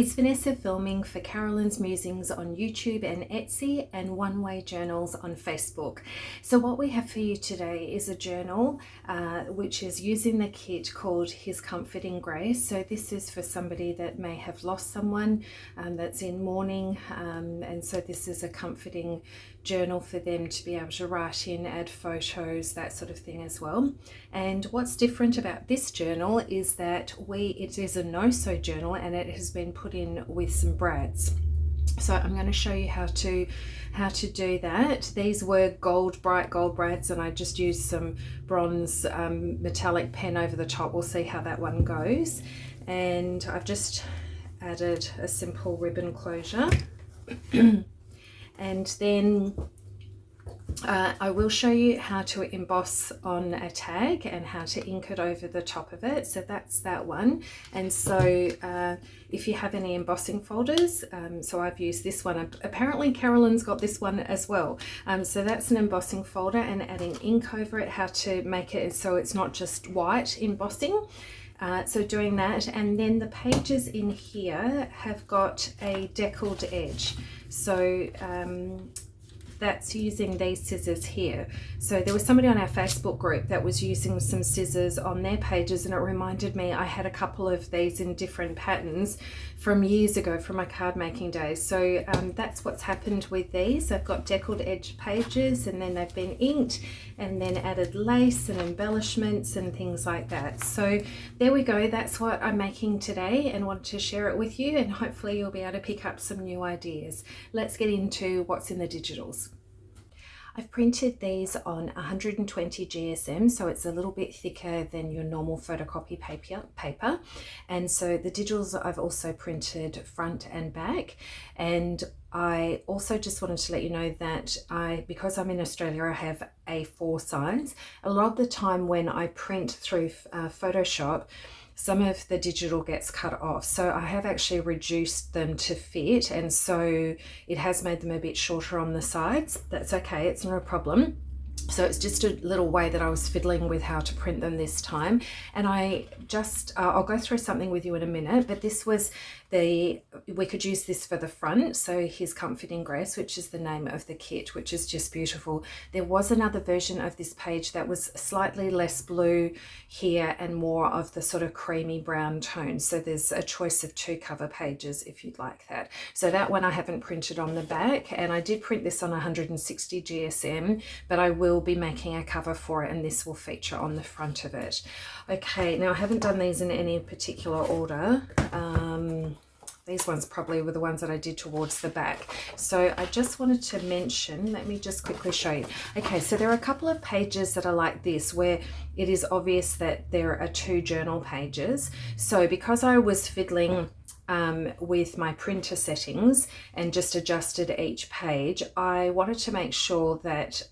is Vanessa filming for Carolyn's Musings on YouTube and Etsy, and One Way Journals on Facebook. So what we have for you today is a journal which is using the kit called His Comforting Grace. So this is for somebody that may have lost someone that's in mourning, and so this is a comforting journal for them to be able to write in, add photos, that sort of thing as well. And what's different about this journal is that it is a no-sew journal, and it has been put in with some brads. So I'm going to show you how to do that. These were bright gold brads, and I just used some bronze metallic pen over the top. We'll see how that one goes. And I've just added a simple ribbon closure. And then I will show you how to emboss on a tag and how to ink it over the top of it. So that's that one. And so if you have any embossing folders, so I've used this one. Apparently Carolyn's got this one as well. So that's an embossing folder, and adding ink over it, how to make it so it's not just white embossing. So doing that, and then the pages in here have got a deckled edge. So that's using these scissors here. So there was somebody on our Facebook group that was using some scissors on their pages, and it reminded me I had a couple of these in different patterns from years ago from my card making days. So that's what's happened with these. I've got deckled edge pages, and then they've been inked and then added lace and embellishments and things like that. So there we go. That's what I'm making today, and wanted to share it with you, and hopefully you'll be able to pick up some new ideas. Let's get into what's in the digitals. I've printed these on 120 GSM, so it's a little bit thicker than your normal photocopy paper. And so the digitals I've also printed front and back. And I also just wanted to let you know that because I'm in Australia, I have A4 size. A lot of the time when I print through Photoshop, some of the digital gets cut off. So I have actually reduced them to fit, and so it has made them a bit shorter on the sides. That's okay, it's not a problem. So it's just a little way that I was fiddling with how to print them this time. And I'll go through something with you in a minute, but this was we could use this for the front. So His Comforting Grace, which is the name of the kit, which is just beautiful. There was another version of this page that was slightly less blue here and more of the sort of creamy brown tone. So there's a choice of 2 cover pages if you'd like that. So that one I haven't printed on the back, and I did print this on 160 GSM, but I will be making a cover for it, and this will feature on the front of it. Okay, now I haven't done these in any particular order. These ones probably were the ones that I did towards the back. So I just wanted to mention, let me just quickly show you. Okay, so there are a couple of pages that are like this where it is obvious that there are 2 journal pages. So because I was fiddling with my printer settings and just adjusted each page, I wanted to make sure that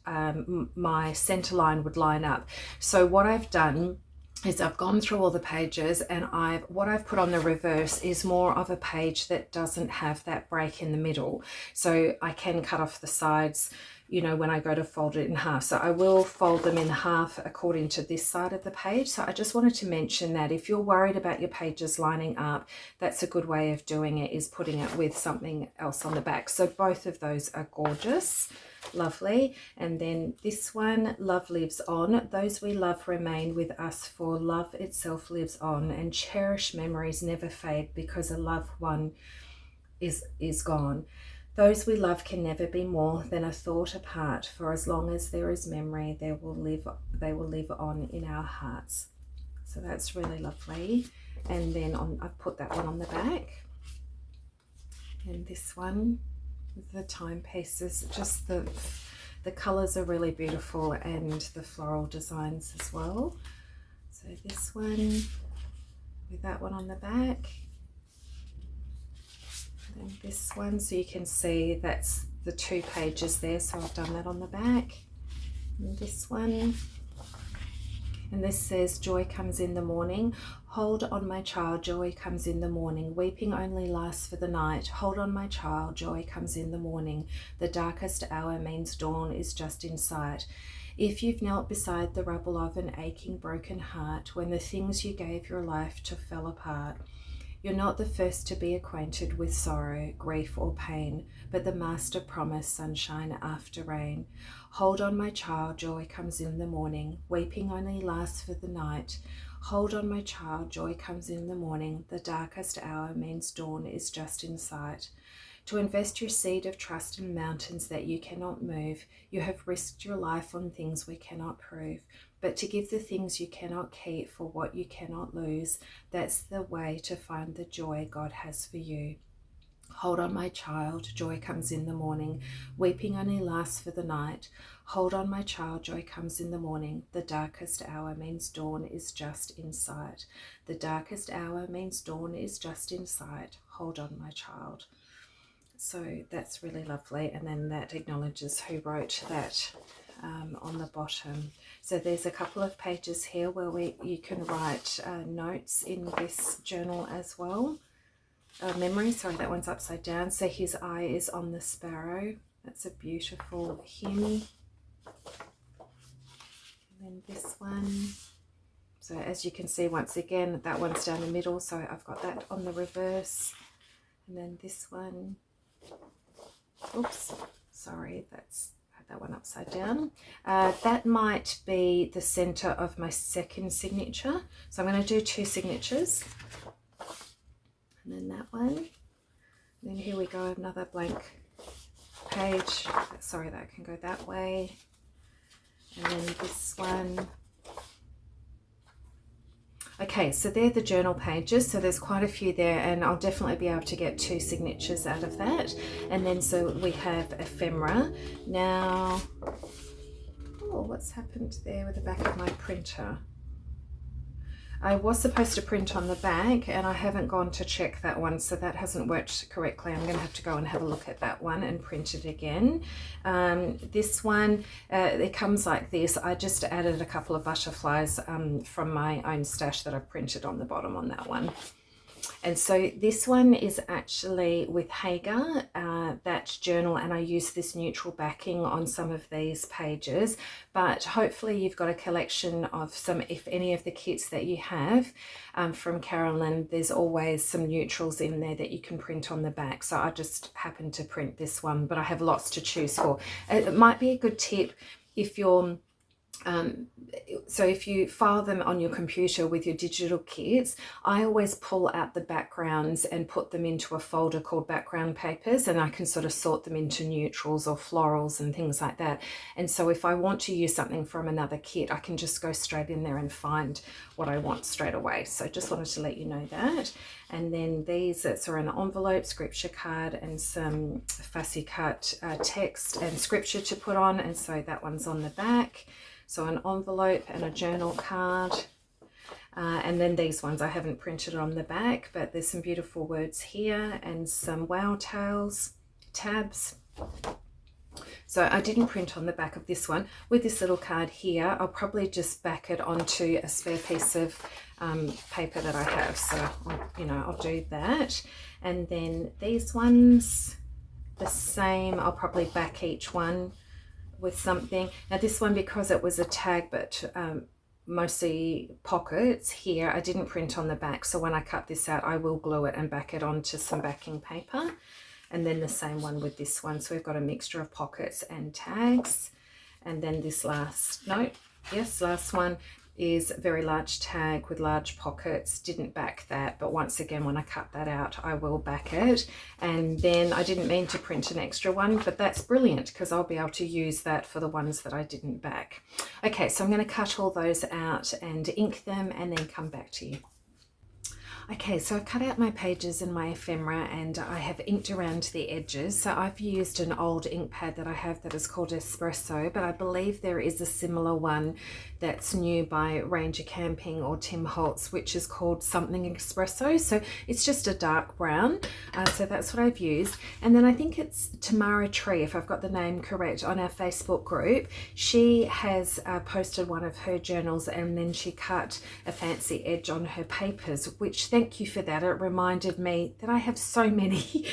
my center line would line up. So what I've done is I've gone through all the pages, and what I've put on the reverse is more of a page that doesn't have that break in the middle. So I can cut off the sides, you know, when I go to fold it in half. So I will fold them in half according to this side of the page. So I just wanted to mention that if you're worried about your pages lining up, that's a good way of doing it, is putting it with something else on the back. So both of those are gorgeous. Lovely. And then this one, Love Lives On. Those we love remain with us, for love itself lives on, and cherished memories never fade because a loved one is gone. Those we love can never be more than a thought apart, for as long as there is memory, they will live on in our hearts. So that's really lovely. And then I've put that one on the back. And this one, the timepieces, just the colors are really beautiful, and the floral designs as well. So this one with that one on the back, and this one, so you can see that's the 2 pages there, so I've done that on the back. And this one, and this says, joy comes in the morning. Hold on, my child, joy comes in the morning. Weeping only lasts for the night. Hold on, my child, joy comes in the morning. The darkest hour means dawn is just in sight. If you've knelt beside the rubble of an aching, broken heart, when the things you gave your life to fell apart, You're not the first to be acquainted with sorrow, grief, or pain, but the Master promised sunshine after rain. Hold on, my child, joy comes in the morning. Weeping only lasts for the night. Hold on, my child, joy comes in the morning. The darkest hour means dawn is just in sight. To invest your seed of trust in mountains that you cannot move, you have risked your life on things we cannot prove. But to give the things you cannot keep for what you cannot lose, that's the way to find the joy God has for you. Hold on, my child, joy comes in the morning. Weeping only lasts for the night. Hold on, my child, joy comes in the morning. The darkest hour means dawn is just in sight. The darkest hour means dawn is just in sight. Hold on, my child. So that's really lovely. And then that acknowledges who wrote that on the bottom. So there's a couple of pages here where you can write notes in this journal as well. Memory, sorry, that one's upside down. So his eye is on the sparrow. That's a beautiful hymn. And then this one. So as you can see, once again, that one's down the middle. So I've got that on the reverse. And then this one. Oops, sorry, that's that one upside down. That might be the center of my second signature. So I'm going to do 2 signatures. And then that one. And then here we go, another blank page. Sorry, that can go that way. And then this one. Okay, so they're the journal pages, so there's quite a few there, and I'll definitely be able to get 2 signatures out of that. And then so we have ephemera. Now, oh, what's happened there with the back of my printer? I was supposed to print on the back and I haven't gone to check that one, so that hasn't worked correctly. I'm going to have to go and have a look at that one and print it again. This one, it comes like this. I just added a couple of butterflies from my own stash that I printed on the bottom on that one. And so this one is actually with Hagar, that journal, and I use this neutral backing on some of these pages, but hopefully you've got a collection of some, if any of the kits that you have from Carolyn, there's always some neutrals in there that you can print on the back. So I just happened to print this one, but I have lots to choose for. It might be a good tip if you're so if you file them on your computer with your digital kits, I always pull out the backgrounds and put them into a folder called background papers, and I can sort of sort them into neutrals or florals and things like that. And so if I want to use something from another kit, I can just go straight in there and find what I want straight away. So just wanted to let you know that. And then these, it's an envelope, scripture card, and some fussy cut text and scripture to put on, and so that one's on the back. So an envelope and a journal card. And then these ones I haven't printed on the back, but there's some beautiful words here and some wow tabs. So I didn't print on the back of this one. With this little card here, I'll probably just back it onto a spare piece of paper that I have. So, I'll do that. And then these ones, the same, I'll probably back each one with something. Now this one, because it was a tag but mostly pockets here, I didn't print on the back, so when I cut this out I will glue it and back it onto some backing paper. And then the same one with this one, so we've got a mixture of pockets and tags. And then this last one is a very large tag with large pockets. Didn't back that, but once again when I cut that out I will back it. And then I didn't mean to print an extra one, but that's brilliant because I'll be able to use that for the ones that I didn't back. Okay, so I'm going to cut all those out and ink them and then come back to you. Okay, so I've cut out my pages in my ephemera and I have inked around the edges. So I've used an old ink pad that I have that is called Espresso, but I believe there is a similar one that's new by Ranger Camping or Tim Holtz, which is called something Espresso. So it's just a dark brown. So that's what I've used. And then I think it's Tamara Tree, if I've got the name correct, on our Facebook group. She has posted one of her journals and then she cut a fancy edge on her papers, which thank you for that. It reminded me that I have so many.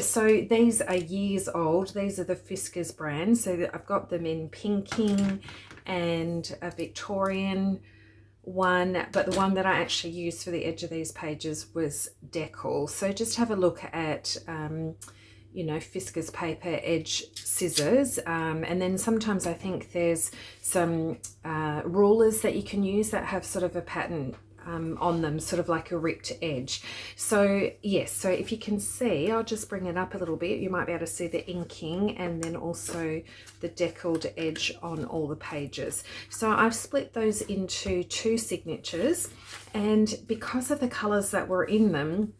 So these are years old. These are the Fiskars brand. So I've got them in pinking and a Victorian one, but the one that I actually used for the edge of these pages was decal. So just have a look at you know, Fiskars paper edge scissors, and then sometimes I think there's some rulers that you can use that have sort of a pattern on them, sort of like a ripped edge. So yes, so if you can see, I'll just bring it up a little bit, you might be able to see the inking and then also the deckled edge on all the pages. So I've split those into 2 signatures, and because of the colors that were in them,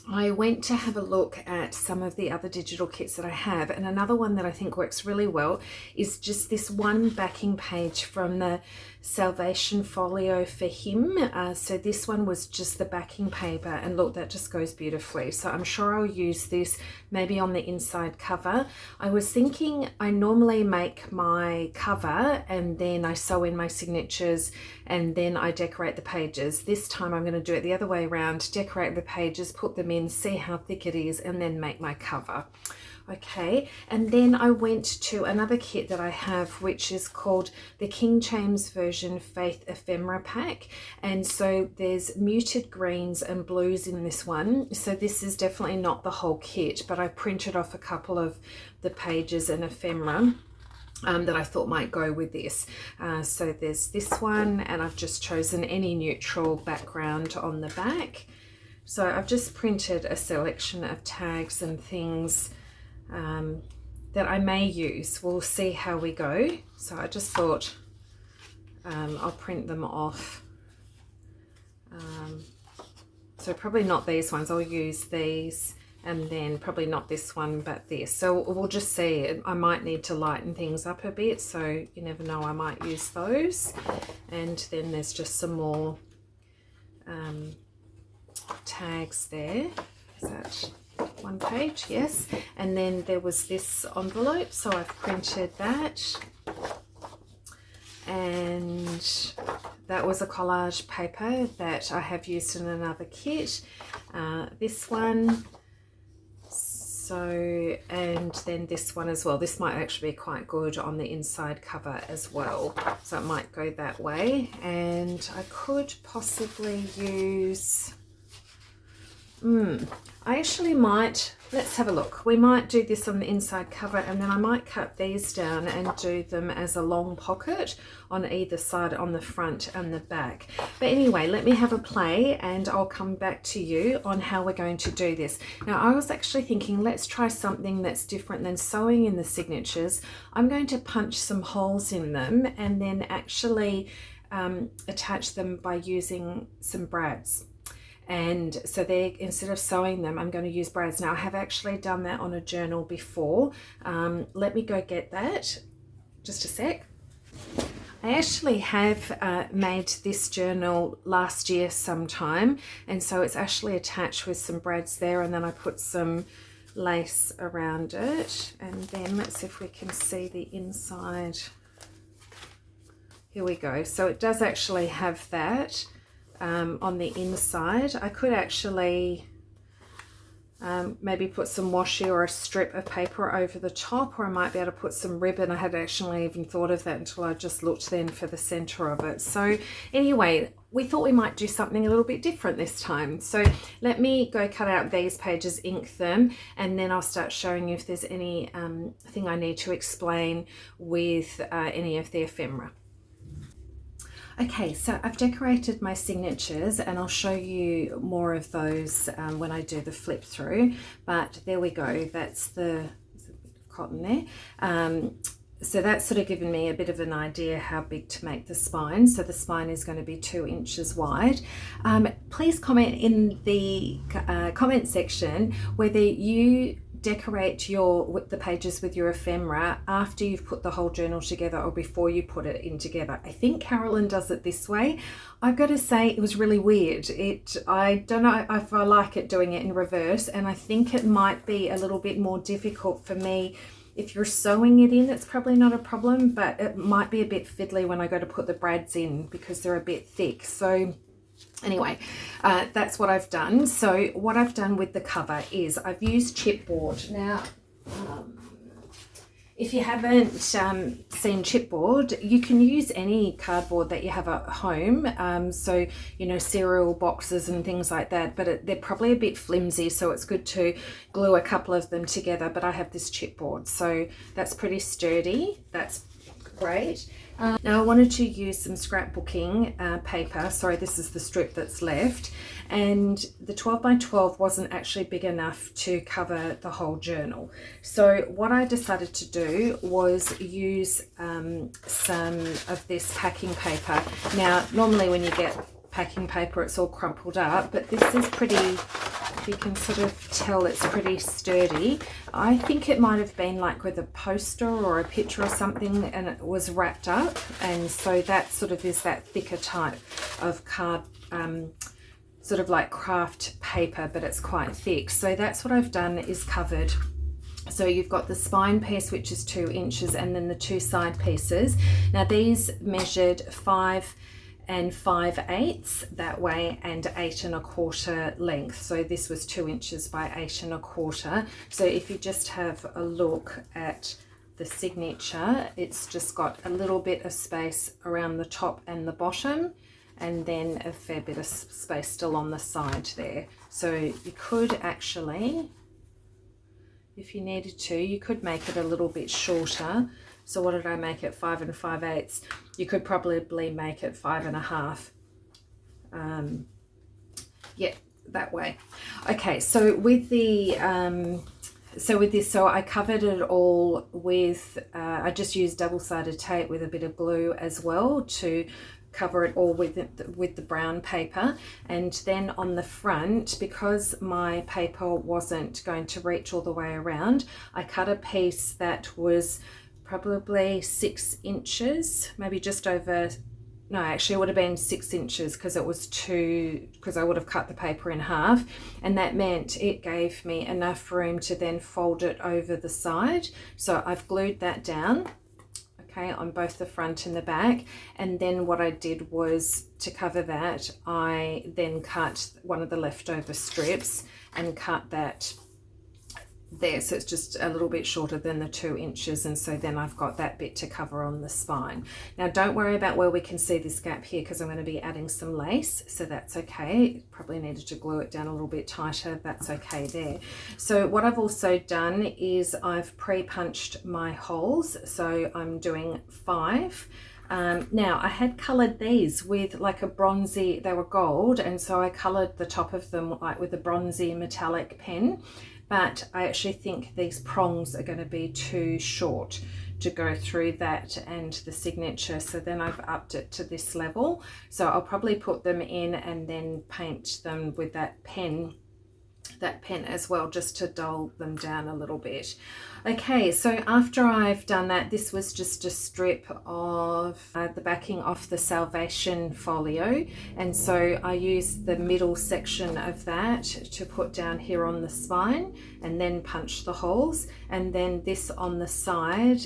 I went to have a look at some of the other digital kits that I have, and another one that I think works really well is just this one backing page from the Salvation Folio for Him. So this one was just the backing paper, and look, that just goes beautifully. So I'm sure I'll use this maybe on the inside cover. I was thinking I normally make my cover and then I sew in my signatures and then I decorate the pages. This time I'm going to do it the other way around, decorate the pages, put them in, see how thick it is, and then make my cover. Okay, and then I went to another kit that I have, which is called the King James Version Faith Ephemera pack, and so there's muted greens and blues in this one. So this is definitely not the whole kit, but I printed off a couple of the pages in ephemera that I thought might go with this. So there's this one, and I've just chosen any neutral background on the back. So I've just printed a selection of tags and things that I may use. We'll see how we go. So I just thought I'll print them off. So probably not these ones, I'll use these, and then probably not this one but this. So we'll just see. I might need to lighten things up a bit, so you never know, I might use those. And then there's just some more tags there. Is that one page? Yes. And then there was this envelope, so I've printed that, and that was a collage paper that I have used in another kit. This one, so, and then this one as well. This might actually be quite good on the inside cover as well, so it might go that way. And I could possibly use I actually might, let's have a look. We might do this on the inside cover, and then I might cut these down and do them as a long pocket on either side, on the front and the back. But anyway, let me have a play and I'll come back to you on how we're going to do this. Now, I was actually thinking, let's try something that's different than sewing in the signatures. I'm going to punch some holes in them and then actually attach them by using some brads. And so they're, instead of sewing them, I'm going to use brads. Now I have actually done that on a journal before. Let me go get that, just a sec. I actually have made this journal last year sometime, and so it's actually attached with some brads there, and then I put some lace around it. And then let's see if we can see the inside. Here we go. So it does actually have that on the inside. I could actually maybe put some washi or a strip of paper over the top, or I might be able to put some ribbon. I hadn't actually even thought of that until I just looked then for the center of it. So anyway, we thought we might do something a little bit different this time. So let me go cut out these pages, ink them, and then I'll start showing you if there's any thing I need to explain with any of the ephemera. Okay, so I've decorated my signatures, and I'll show you more of those when I do the flip through, but there we go. That's the, there's a bit of cotton there. So that's sort of given me a bit of an idea how big to make the spine. So the spine is going to be 2 inches wide. Please comment in the comment section whether you decorate the pages with your ephemera after you've put the whole journal together or before you put it in together. I think Carolyn does it this way. I've got to say it was really weird. I don't know if I like it doing it in reverse, and I think it might be a little bit more difficult for me. If you're sewing it in, it's probably not a problem, but it might be a bit fiddly when I go to put the brads in because they're a bit thick. So anyway, that's what I've done. So what I've done with the cover is I've used chipboard. Now, if you haven't seen chipboard, you can use any cardboard that you have at home. So, you know, cereal boxes and things like that, but they're probably a bit flimsy, so it's good to glue a couple of them together. But I have this chipboard, so that's pretty sturdy. That's great. Now I wanted to use some scrapbooking paper. Sorry, this is the strip that's left, and the 12 by 12 wasn't actually big enough to cover the whole journal. So what I decided to do was use some of this packing paper. Now normally when you get packing paper it's all crumpled up, but this is pretty, you can sort of tell it's pretty sturdy. I think it might have been like with a poster or a picture or something, and it was wrapped up, and so that sort of is that thicker type of card, sort of like craft paper, but it's quite thick. So that's what I've done, is covered. So you've got the spine piece, which is 2 inches, and then the 2 side pieces. Now these measured 5 5/8 that way, and 8 1/4 length. So this was 2 inches by 8 1/4. So if you just have a look at the signature, it's just got a little bit of space around the top and the bottom, and then a fair bit of space still on the side there. So you could actually, if you needed to, you could make it a little bit shorter. So what did I make it? 5 5/8. You could probably make it 5 1/2. Yeah, that way. Okay, so with the so I covered it all with I just used double-sided tape with a bit of glue as well to cover it all with the brown paper. And then on the front, because my paper wasn't going to reach all the way around, I cut a piece that was probably 6 inches, maybe just over, no, actually it would have been 6 inches, because it was because I would have cut the paper in half, and that meant it gave me enough room to then fold it over the side. So I've glued that down, okay, on both the front and the back. And then what I did was, to cover that, I then cut one of the leftover strips and cut that there, so it's just a little bit shorter than the 2 inches, and so then I've got that bit to cover on the spine. Now don't worry about where we can see this gap here, because I'm going to be adding some lace, so that's okay. Probably needed to glue it down a little bit tighter, that's okay there. So what I've also done is I've pre-punched my holes, so I'm doing 5. Now I had coloured these with like a bronzy, they were gold, and so I coloured the top of them like with a bronzy metallic pen. But I actually think these prongs are going to be too short to go through that and the signature, so then I've upped it to this level. So I'll probably put them in and then paint them with that pen as well, just to dull them down a little bit. Okay, so after I've done that, this was just a strip of the backing off the Salvation folio, and so I used the middle section of that to put down here on the spine and then punch the holes. And then this on the side,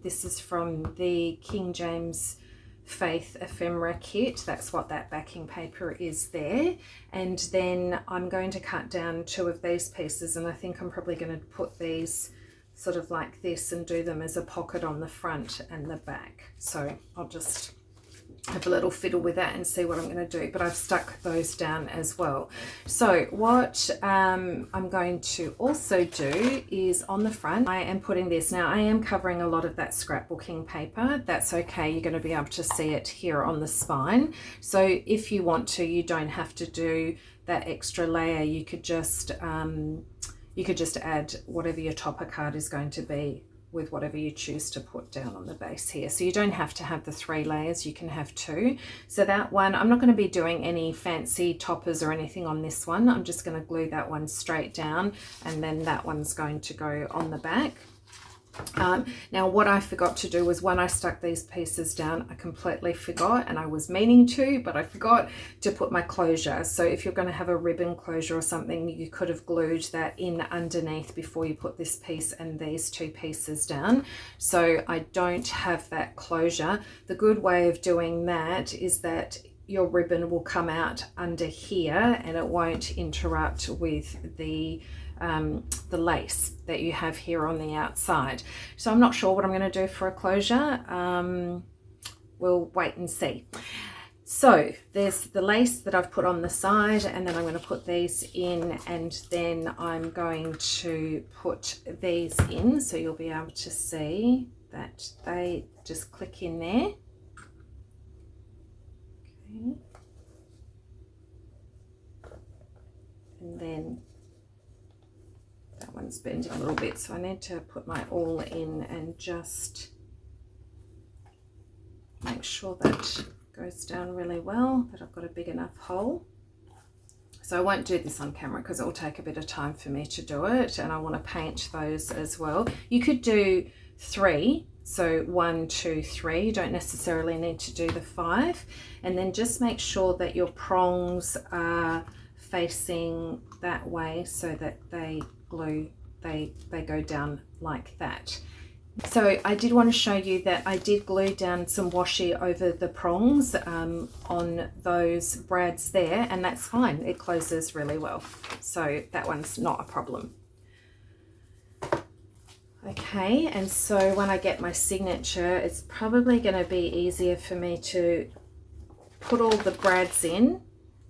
this is from the King James Faith Ephemera kit. That's what that backing paper is there. And then I'm going to cut down 2 of these pieces, and I think I'm probably going to put these sort of like this and do them as a pocket on the front and the back. So I'll just have a little fiddle with that and see what I'm going to do, but I've stuck those down as well. So what I'm going to also do is on the front, I am putting this, now I am covering a lot of that scrapbooking paper. That's okay, you're going to be able to see it here on the spine. So if you want to, you don't have to do that extra layer. You could just add whatever your topper card is going to be with whatever you choose to put down on the base here. So you don't have to have the 3 layers, you can have 2. So that one, I'm not going to be doing any fancy toppers or anything on this one. I'm just going to glue that one straight down, and then that one's going to go on the back. Now what I forgot to do was, when I stuck these pieces down, I completely forgot, and I was meaning to, but I forgot to put my closure. So if you're going to have a ribbon closure or something, you could have glued that in underneath before you put this piece and these 2 pieces down. So I don't have that closure. The good way of doing that is that your ribbon will come out under here and it won't interrupt with the the lace that you have here on the outside. So I'm not sure what I'm going to do for a closure. We'll wait and see. So there's the lace that I've put on the side, and then I'm going to put these in, and then I'm going to put these in, so you'll be able to see that they just click in there. Okay. And then that one's bending a little bit, so I need to put my awl in and just make sure that goes down really well, that I've got a big enough hole. So I won't do this on camera because it will take a bit of time for me to do it, and I want to paint those as well. You could do 3, so 1, 2, 3. You don't necessarily need to do the 5, and then just make sure that your prongs are facing that way so that they glue, they go down like that. So I did want to show you that I did glue down some washi over the prongs on those brads there, and that's fine. It closes really well. So that one's not a problem. Okay, and so when I get my signature, it's probably going to be easier for me to put all the brads in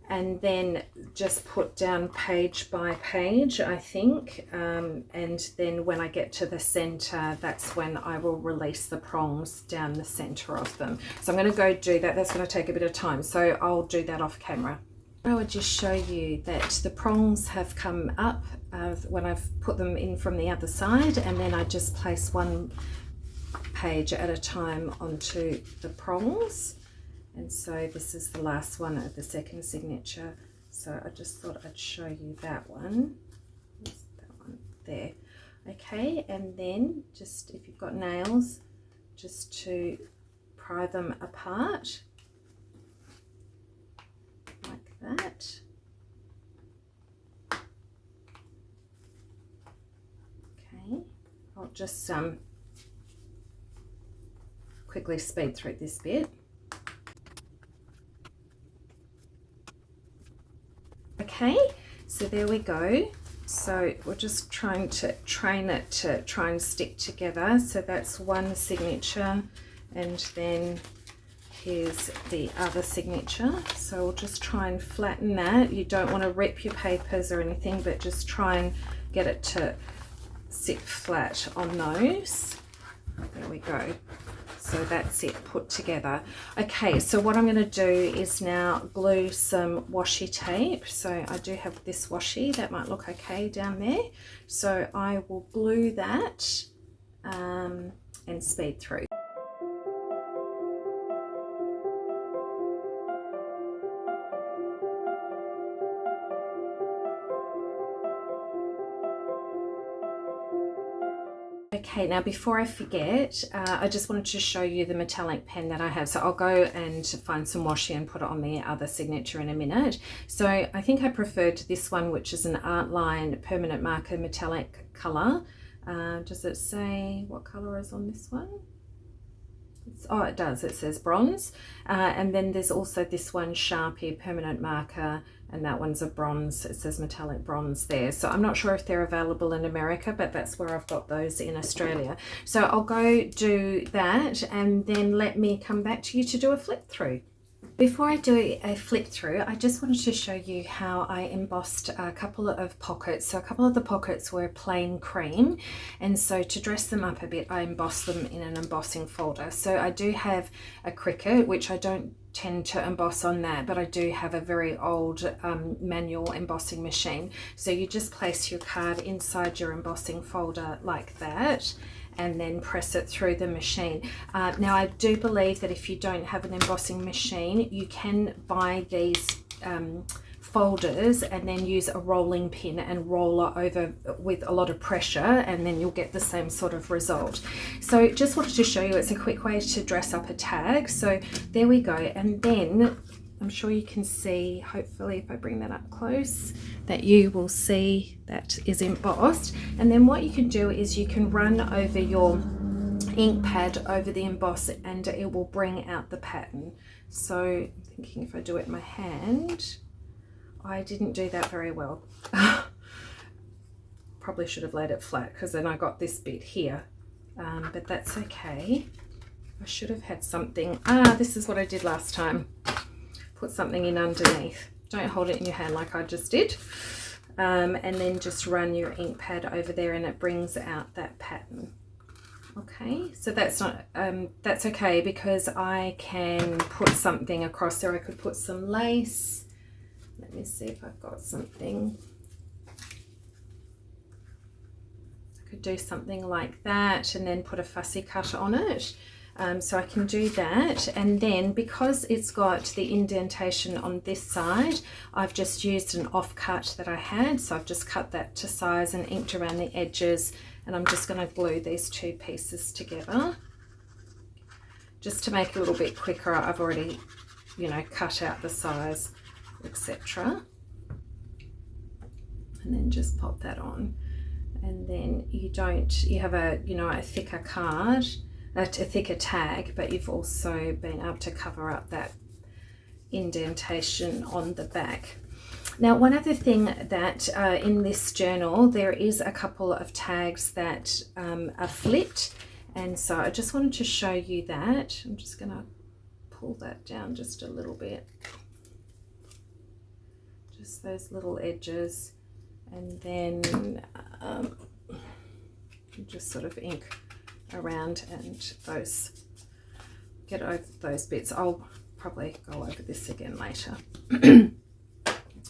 and then just put down page by page, I think, and then when I get to the center, that's when I will release the prongs down the center of them. So I'm going to go do that. That's going to take a bit of time, so I'll do that off camera. I would just show you that the prongs have come up when I've put them in from the other side, and then I just place one page at a time onto the prongs. And so this is the last one of the second signature. So I just thought I'd show you that one. There's that one there. Okay, and then just if you've got nails, just to pry them apart like that. Okay, I'll just quickly speed through this bit. Okay, so there we go. So we're just trying to train it to try and stick together. So that's one signature, and then here's the other signature. So we'll just try and flatten that. You don't want to rip your papers or anything, but just try and get it to sit flat on those. There we go. So that's it put together. Okay, so what I'm going to do is now glue some washi tape. So I do have this washi that might look okay down there. So I will glue that and speed through. Okay, now before I forget, I just wanted to show you the metallic pen that I have. So I'll go and find some washi and put it on the other signature in a minute. So I think I preferred this one, which is an Art Line permanent marker metallic colour. Does it say what colour is on this one? Oh, it does. It says bronze. And then there's also this one, Sharpie permanent marker, and that one's a bronze. It says metallic bronze there. So I'm not sure if they're available in America, but that's where I've got those in Australia. So I'll go do that, and then let me come back to you to do a flip through. Before I do a flip through, I just wanted to show you how I embossed a couple of pockets. So a couple of the pockets were plain cream, and so to dress them up a bit, I embossed them in an embossing folder. So I do have a Cricut, which I don't tend to emboss on that, but I do have a very old manual embossing machine. So you just place your card inside your embossing folder like that, and then press it through the machine. Now I do believe that if you don't have an embossing machine, you can buy these folders and then use a rolling pin and roll it over with a lot of pressure, and then you'll get the same sort of result. So just wanted to show you, it's a quick way to dress up a tag. So there we go, and then I'm sure you can see, hopefully if I bring that up close, that you will see that is embossed. And then what you can do is you can run over your ink pad over the emboss, and it will bring out the pattern. So I'm thinking if I do it in my hand, I didn't do that very well. probably should have laid it flat because then I got this bit here, but that's okay. I should have had something. This is what I did last time. Put something in underneath. Don't hold it in your hand like I just did. And then just run your ink pad over there and it brings out that pattern. Okay, so that's not, that's okay because I can put something across there. I could put some lace. Let me see if I've got something. I could do something like that and then put a fussy cut on it. So I can do that, and then because it's got the indentation on this side, I've just used an offcut that I had, so I've just cut that to size and inked around the edges, and I'm just going to glue these two pieces together just to make it a little bit quicker. I've already, you know, cut out the size, etc. And then just pop that on, and then you have a, you know, a thicker card, a thicker tag, but you've also been able to cover up that indentation on the back. Now, one other thing that in this journal, there is a couple of tags that are flipped, and so I just wanted to show you that. I'm just going to pull that down just a little bit, just those little edges, and then just sort of ink around and get over those bits. I'll probably go over this again later.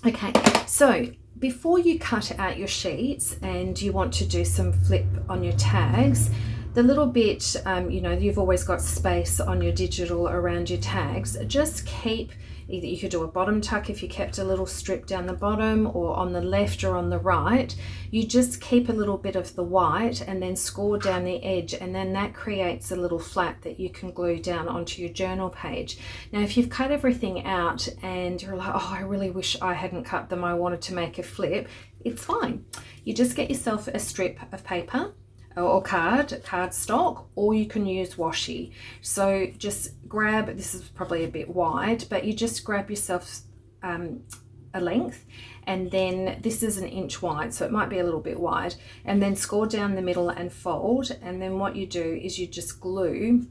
Okay, so before you cut out your sheets and you want to do some flip on your tags, the little bit, you know, you've always got space on your digital around your tags. Just keep, either you could do a bottom tuck if you kept a little strip down the bottom, or on the left or on the right. You just keep a little bit of the white and then score down the edge, and then that creates a little flap that you can glue down onto your journal page. Now, if you've cut everything out and you're like, oh, I really wish I hadn't cut them, I wanted to make a flip, it's fine. You just get yourself a strip of paper or cardstock, or you can use washi. So just grab, this is probably a bit wide, but you just grab yourself a length, and then this is 1 inch wide, so it might be a little bit wide, and then score down the middle and fold. And then what you do is you just glue,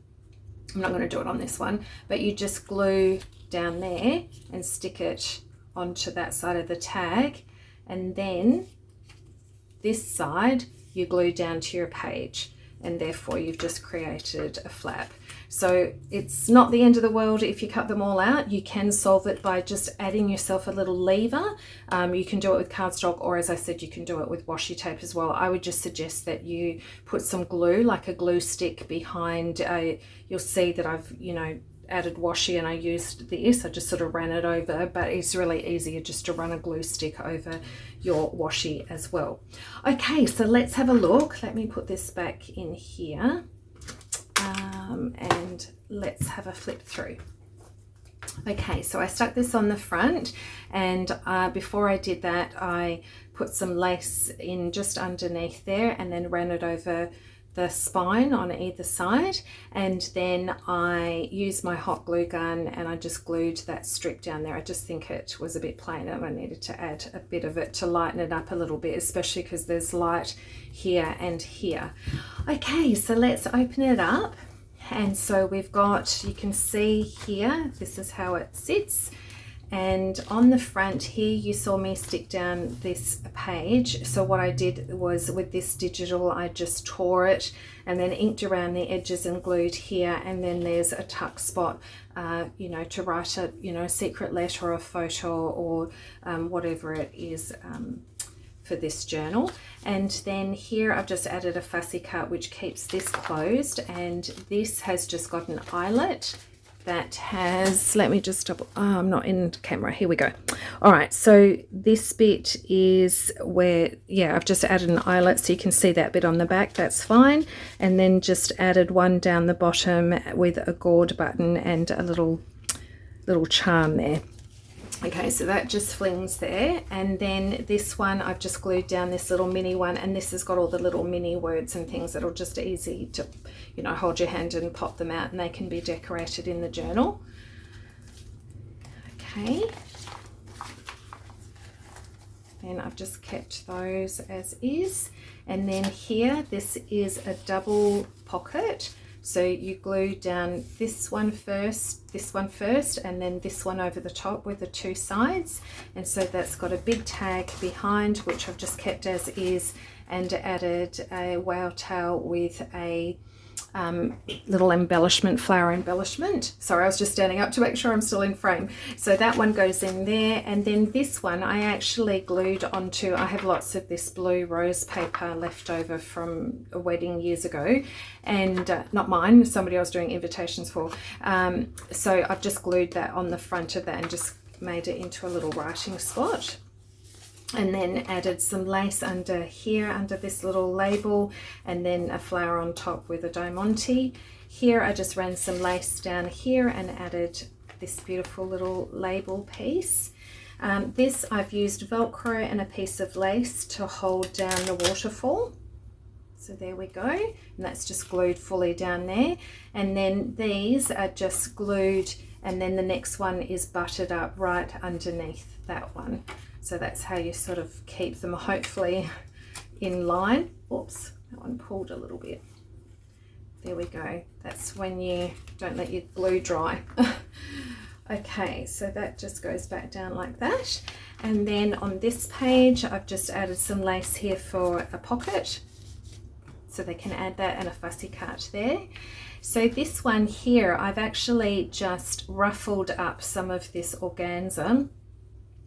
I'm not going to do it on this one, but you just glue down there and stick it onto that side of the tag, and then this side you glue down to your page, and therefore you've just created a flap. So it's not the end of the world if you cut them all out. You can solve it by just adding yourself a little lever. You can do it with cardstock, or as I said, you can do it with washi tape as well. I would just suggest that you put some glue, like a glue stick behind. You'll see that I've, you know, added washi and I used this. I just sort of ran it over, but it's really easier just to run a glue stick over your washi as well. Okay, so let's have a look. Let me put this back in here, and let's have a flip through. Okay, so I stuck this on the front, and before I did that, I put some lace in just underneath there and then ran it over the spine on either side, and then I used my hot glue gun and I just glued that strip down there. I just think it was a bit plain and I needed to add a bit of it to lighten it up a little bit, especially because there's light here and here. Okay, so let's open it up. And so we've got, you can see here, this is how it sits. And on the front here, you saw me stick down this page. So what I did was, with this digital, I just tore it and then inked around the edges and glued here. And then there's a tuck spot, you know, to write a, you know, a secret letter or a photo or whatever it is for this journal. And then here I've just added a fussy cut which keeps this closed, and this has just got an eyelet that has, let me just double, I'm not in camera, here we go. All right, so this bit is where, yeah, I've just added an eyelet so you can see that bit on the back, that's fine. And then just added one down the bottom with a gourd button and a little charm there. Okay, so that just flings there. And then this one, I've just glued down this little mini one, and this has got all the little mini words and things that'll just easy to, you know, hold your hand and pop them out, and they can be decorated in the journal. Okay. Then I've just kept those as is. And then here, this is a double pocket. So you glue down this one first, and then this one over the top with the two sides. And so that's got a big tag behind, which I've just kept as is, and added a whale tail with a little embellishment, flower embellishment. Sorry, I was just standing up to make sure I'm still in frame. So that one goes in there, and then this one I actually glued onto, I have lots of this blue rose paper left over from a wedding years ago, and not mine, somebody I was doing invitations for. So I've just glued that on the front of that and just made it into a little writing spot. And then added some lace under here, under this little label, and then a flower on top with a diamante. Here I just ran some lace down here and added this beautiful little label piece. This I've used Velcro and a piece of lace to hold down the waterfall. So there we go, and that's just glued fully down there. And then these are just glued, and then the next one is buttered up right underneath that one. So that's how you sort of keep them hopefully in line. Oops, that one pulled a little bit. There we go. That's when you don't let your glue dry. Okay, so that just goes back down like that. And then on this page, I've just added some lace here for a pocket. So they can add that, and a fussy cut there. So this one here, I've actually just ruffled up some of this organza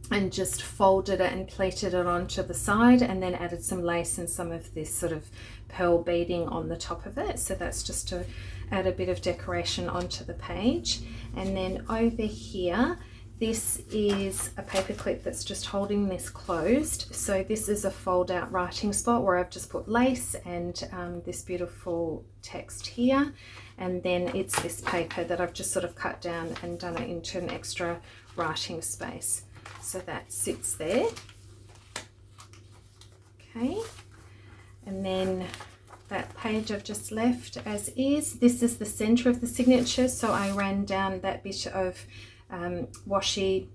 and just folded it and pleated it onto the side, and then added some lace and some of this sort of pearl beading on the top of it. So that's just to add a bit of decoration onto the page. And then over here, this is a paper clip that's just holding this closed. So this is a fold out writing spot where I've just put lace and this beautiful text here. And then it's this paper that I've just sort of cut down and done it into an extra writing space. So that sits there. Okay, and then that page I've just left as is. This is the center of the signature, so I ran down that bit of washi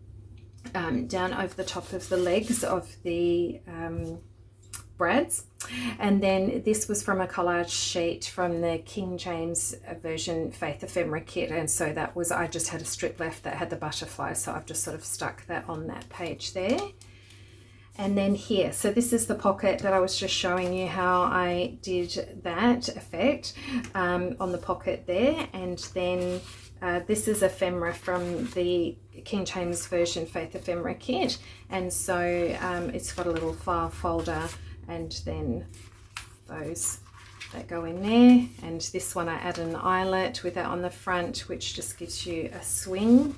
down over the top of the legs of the brads. And then this was from a collage sheet from the King James Version Faith Ephemera kit, and so that was, I just had a strip left that had the butterfly, so I've just sort of stuck that on that page there. And then here, so this is the pocket that I was just showing you how I did that effect on the pocket there. And then this is ephemera from the King James Version Faith Ephemera kit, and so it's got a little file folder, and then those that go in there. And this one I add an eyelet with that on the front, which just gives you a swing,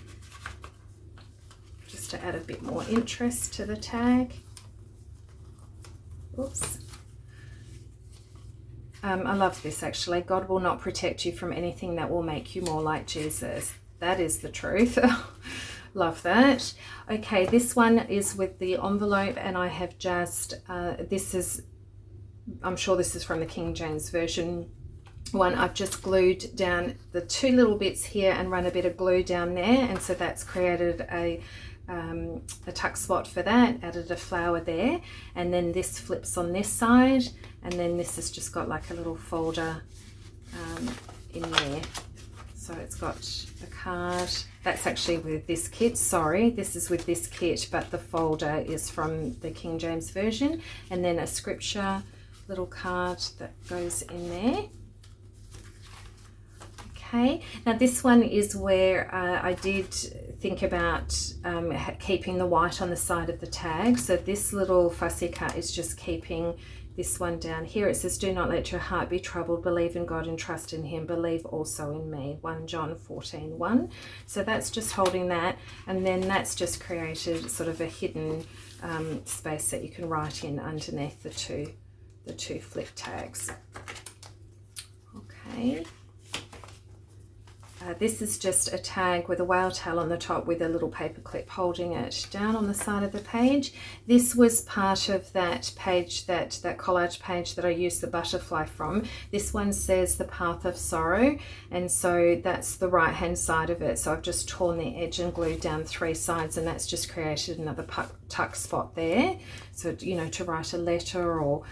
just to add a bit more interest to the tag. Oops. I love this actually. God will not protect you from anything that will make you more like Jesus. That is the truth. Love that. Okay, this one is with the envelope, and I have just, I'm sure this is from the King James Version one. I've just glued down the two little bits here and run a bit of glue down there, and so that's created a tuck spot for that, added a flower there, and then this flips on this side, and then this has just got like a little folder in there. So it's got a card. That's actually with this kit, sorry, this is with this kit, but the folder is from the King James Version, and then a scripture little card that goes in there. Okay, now this one is where I did think about keeping the white on the side of the tag. So this little fussy cut is just keeping this one down here. It says, do not let your heart be troubled, believe in God and trust in him, believe also in me, 1 John 14:1. So that's just holding that, and then that's just created sort of a hidden space that you can write in underneath the two flip tags. Okay. This is just a tag with a whale tail on the top with a little paper clip holding it down on the side of the page. This was part of that page, that collage page that I used the butterfly from. This one says the path of sorrow, and so that's the right hand side of it. So I've just torn the edge and glued down 3 sides, and that's just created another tuck spot there. So, you know, to write a letter or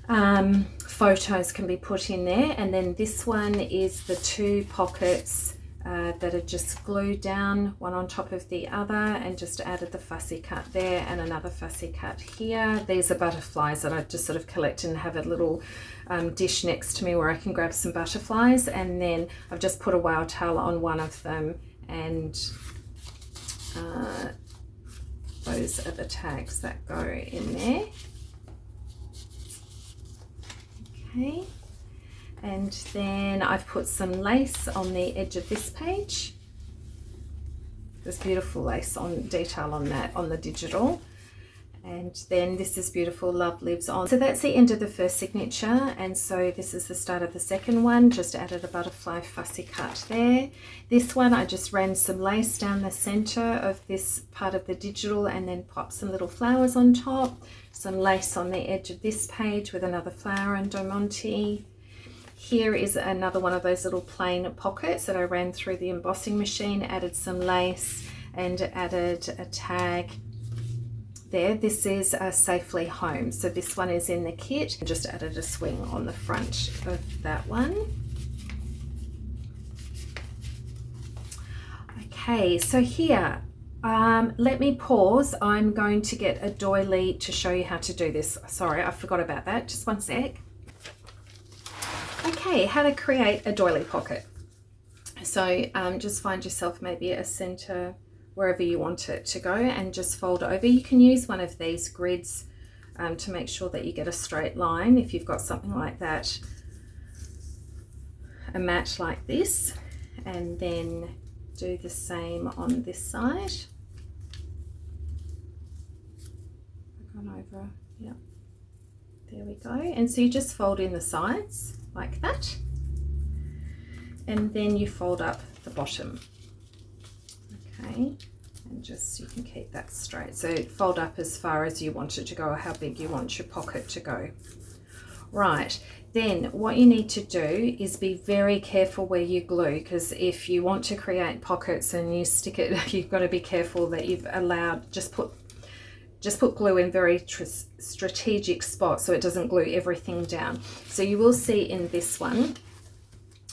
Photos can be put in there. And then this one is the 2 pockets that are just glued down, one on top of the other, and just added the fussy cut there and another fussy cut here. These are butterflies that I just sort of collect and have a little dish next to me where I can grab some butterflies. And then I've just put a wow towel on one of them, and those are the tags that go in there. Okay. And then I've put some lace on the edge of this page. There's beautiful lace on detail on that, on the digital. And then this is beautiful, Love Lives On. So that's the end of the first signature. And so this is the start of the second one. Just added a butterfly fussy cut there. This one, I just ran some lace down the center of this part of the digital and then popped some little flowers on top. Some lace on the edge of this page with another flower and Diamante. Here is another one of those little plain pockets that I ran through the embossing machine, added some lace and added a tag there. This is Safely Home. So this one is in the kit. Just added a swing on the front of that one. Okay, so here, let me pause. I'm going to get a doily to show you how to do this. Sorry, I forgot about that. Just one sec. Okay, how to create a doily pocket. So just find yourself maybe a center wherever you want it to go and just fold over. You can use one of these grids to make sure that you get a straight line if you've got something like that, a mat like this, and then do the same on this side. I've gone over, yeah, there we go. And so you just fold in the sides like that, and then you fold up the bottom. Okay, and just you can keep that straight. So fold up as far as you want it to go, or how big you want your pocket to go. Right, then what you need to do is be very careful where you glue, because if you want to create pockets and you stick it, you've got to be careful that you've allowed, just put glue in very strategic spots so it doesn't glue everything down. So you will see in this one,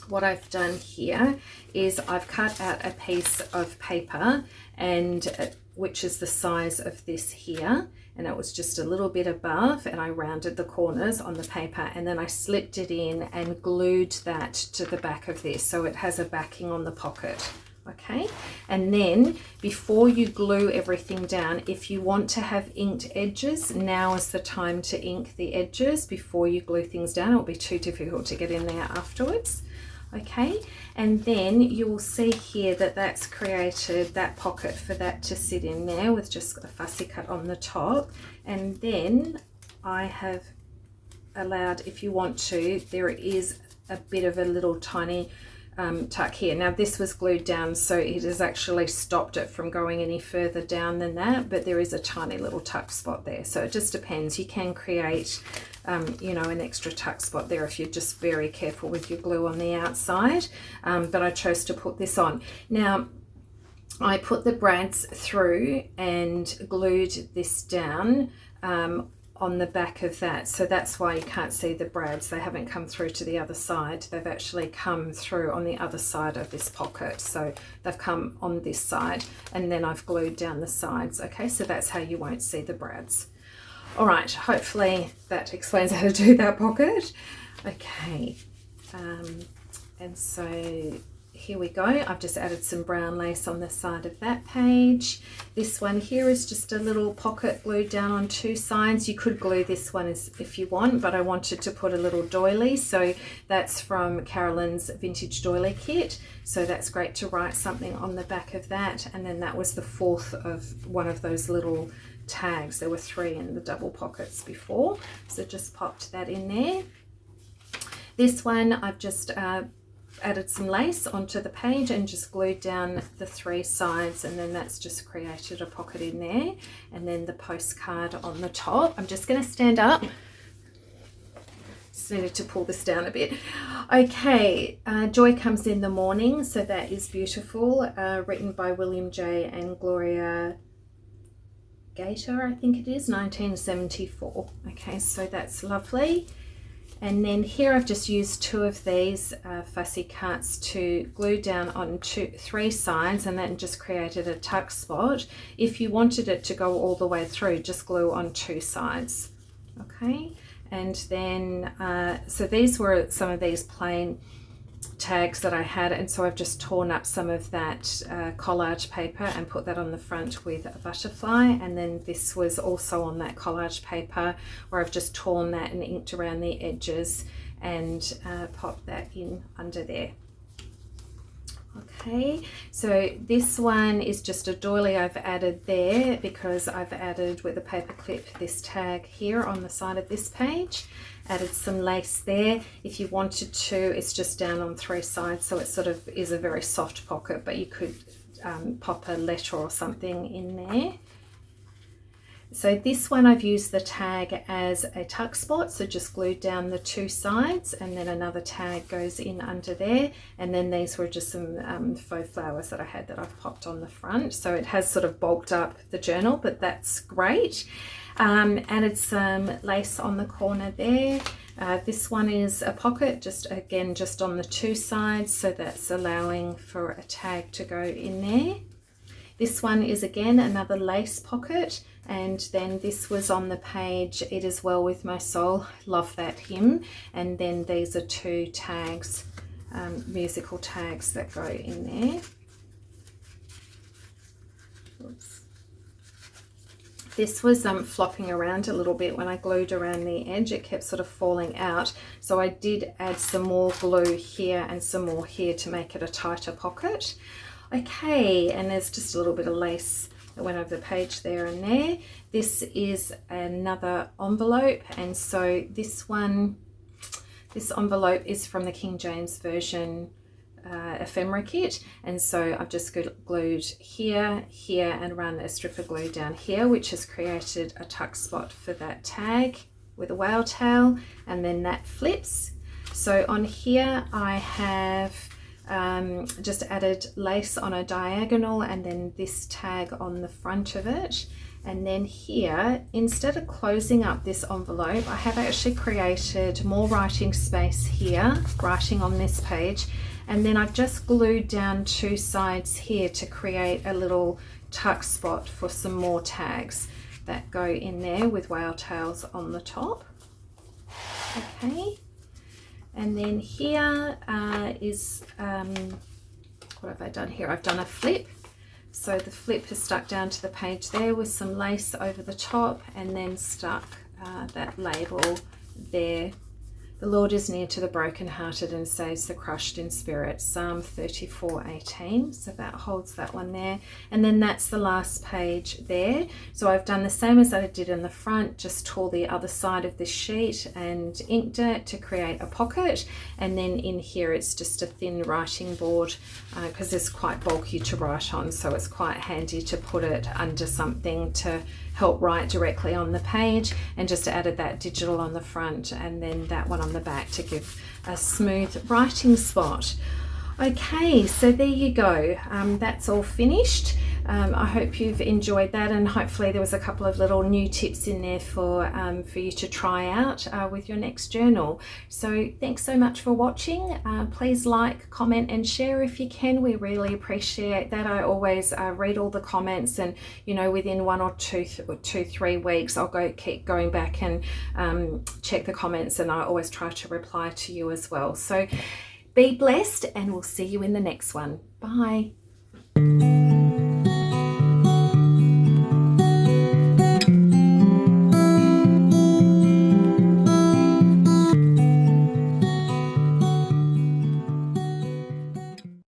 what I've done here is I've cut out a piece of paper, and which is the size of this here, and it was just a little bit above, and I rounded the corners on the paper, and then I slipped it in and glued that to the back of this so it has a backing on the pocket. Okay, and then before you glue everything down, if you want to have inked edges, now is the time to ink the edges before you glue things down. It will be too difficult to get in there afterwards. Okay, and then you will see here that that's created that pocket for that to sit in there with just a fussy cut on the top. And then I have allowed, if you want to, there is a bit of a little tiny tuck here. Now this was glued down, so it has actually stopped it from going any further down than that, but there is a tiny little tuck spot there. So it just depends. You can create you know, an extra tuck spot there if you're just very careful with your glue on the outside, but I chose to put this on. Now I put the brads through and glued this down on the back of that, so that's why you can't see the brads. They haven't come through to the other side, they've actually come through on the other side of this pocket. So they've come on this side, and then I've glued down the sides. Okay, so that's how you won't see the brads. All right, hopefully that explains how to do that pocket. Okay, and so here we go. I've just added some brown lace on the side of that page. This one here is just a little pocket glued down on 2 sides. You could glue this one if you want, but I wanted to put a little doily. So that's from Carolyn's Vintage Doily Kit. So that's great to write something on the back of that. And then that was the 4th of one of those little tags. There were 3 in the double pockets before. So just popped that in there. This one I've just added some lace onto the page and just glued down the 3 sides, and then that's just created a pocket in there, and then the postcard on the top. I'm just going to stand up, just needed to pull this down a bit. Okay, Joy Comes in the Morning, so that is beautiful, written by William J. and Gloria Gator, I think it is, 1974. Okay, so that's lovely. And then here I've just used 2 of these fussy cuts to glue down on 3 sides, and then just created a tuck spot. If you wanted it to go all the way through, just glue on 2 sides. Okay, and then so these were some of these plain tags that I had, and so I've just torn up some of that collage paper and put that on the front with a butterfly. And then this was also on that collage paper where I've just torn that and inked around the edges and popped that in under there. Okay, so this one is just a doily I've added there because I've added with a paper clip this tag here on the side of this page. Added some lace there. If you wanted to, it's just down on 3 sides, so it sort of is a very soft pocket, but you could pop a letter or something in there. So this one I've used the tag as a tuck spot, so just glued down the 2 sides, and then another tag goes in under there. And then these were just some faux flowers that I had that I've popped on the front, so it has sort of bulked up the journal, but that's great. Added some lace on the corner there. This one is a pocket, just on the 2 sides, so that's allowing for a tag to go in there. This one is again another lace pocket, and then this was on the page, It Is Well With My Soul, love that hymn. And then these are 2 tags, musical tags that go in there. Oops. This was flopping around a little bit when I glued around the edge. It kept sort of falling out, so I did add some more glue here and some more here to make it a tighter pocket. Okay, and there's just a little bit of lace that went over the page there and there. This is another envelope, and so this envelope is from the King James Version ephemera kit, and so I've just glued here, and run a strip of glue down here, which has created a tuck spot for that tag with a whale tail, and then that flips. So on here I have just added lace on a diagonal, and then this tag on the front of it. And then here, instead of closing up this envelope, I have actually created more writing space here, writing on this page, and then I've just glued down 2 sides here to create a little tuck spot for some more tags that go in there with whale tails on the top. Okay, and then here is what have I done here? I've done a flip. So the flip is stuck down to the page there with some lace over the top, and then stuck that label there. The Lord is near to the brokenhearted and saves the crushed in spirit, Psalm 34:18. So that holds that one there. And then that's the last page there. So I've done the same as I did in the front, just tore the other side of this sheet and inked it to create a pocket. And then in here it's just a thin writing board because it's quite bulky to write on, so it's quite handy to put it under something to help write directly on the page, and just added that digital on the front and then that one on the back to give a smooth writing spot. Okay, so there you go. That's all finished. I hope you've enjoyed that, and hopefully there was a couple of little new tips in there for you to try out with your next journal. So thanks so much for watching. Please like, comment and share if you can. We really appreciate that. I always read all the comments, and within 1 or 3 weeks I'll keep going back and check the comments, and I always try to reply to you as well. So be blessed, and we'll see you in the next one. Bye.